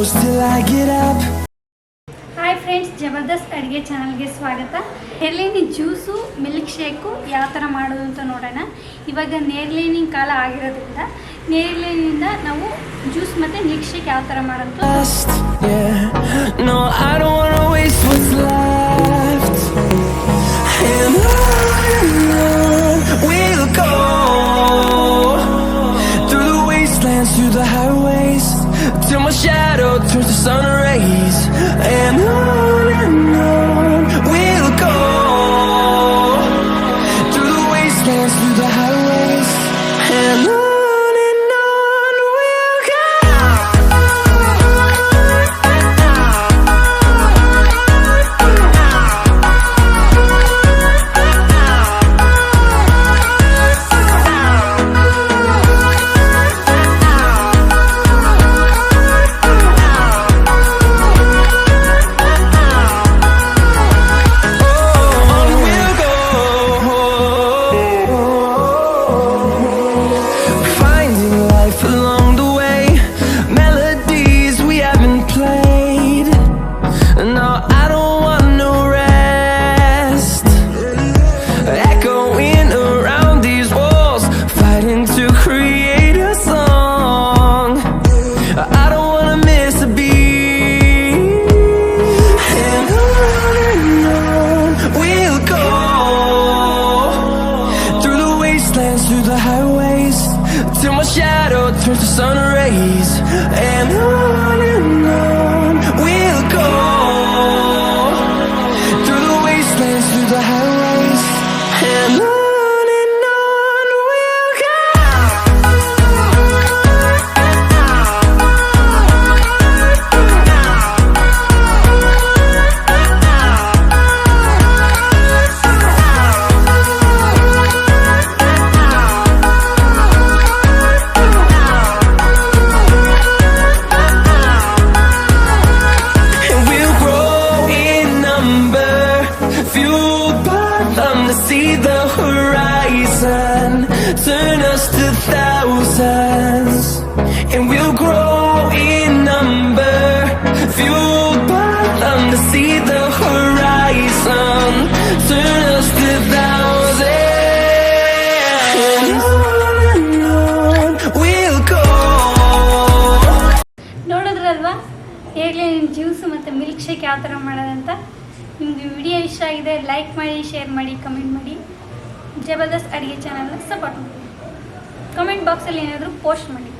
close till I get up. Hi friends, ಜಬರ್ದಸ್ತ್ ಅಡುಗೆ ಚಾನಲ್ಗೆ ಸ್ವಾಗತ. ನೇರಳೆಹಣ್ಣಿನ ಜ್ಯೂಸು ಮಿಲ್ಕ್ ಶೇಕು ಯಾವ ಥರ ಮಾಡೋದು ಅಂತ ನೋಡೋಣ. ಇವಾಗ ನೇರಳೆಹಣ್ಣಿನ ಕಾಲ ಆಗಿರೋದ್ರಿಂದ ನೇರಳೆಹಣ್ಣಿಂದ ನಾವು ಜ್ಯೂಸ್ ಮತ್ತು ಮಿಲ್ಕ್ ಶೇಕ್ ಯಾವ ಥರ ಮಾಡೋದು. Through the highways till my shadow turns to sun rays, and on we'll go through the wastelands, through the highways, and on we'll go. Through the highways till my shadow turns to sun rays, and on we'll go through the wastelands, through the highways, and on. See the horizon, turn us to thousands, and we'll grow in number, fueled by them to see the horizon, turn us to thousands, and on we'll go. ನೋಡಿದ್ರಲ್ವಾ ನೇರಳೆಹಣ್ಣಿನ juice ಮತ್ತು milk shake ಯಾವ ಥರ ಮಾಡೋದಂತ. ನಿಮಗೆ video ಇಷ್ಟ ಆಗಿದೆ like ಮಾಡಿ, share ಮಾಡಿ, ಕಮೆಂಟ್ ಮಾಡಿ. ಜಬರ್ದಸ್ತ್ ಅಡುಗೆ ಚಾನಲ್ನ ಸಪೋರ್ಟ್ ಮಾಡಿ. ಕಮೆಂಟ್ ಬಾಕ್ಸಲ್ಲಿ ಏನಾದರೂ ಪೋಸ್ಟ್ ಮಾಡಿ.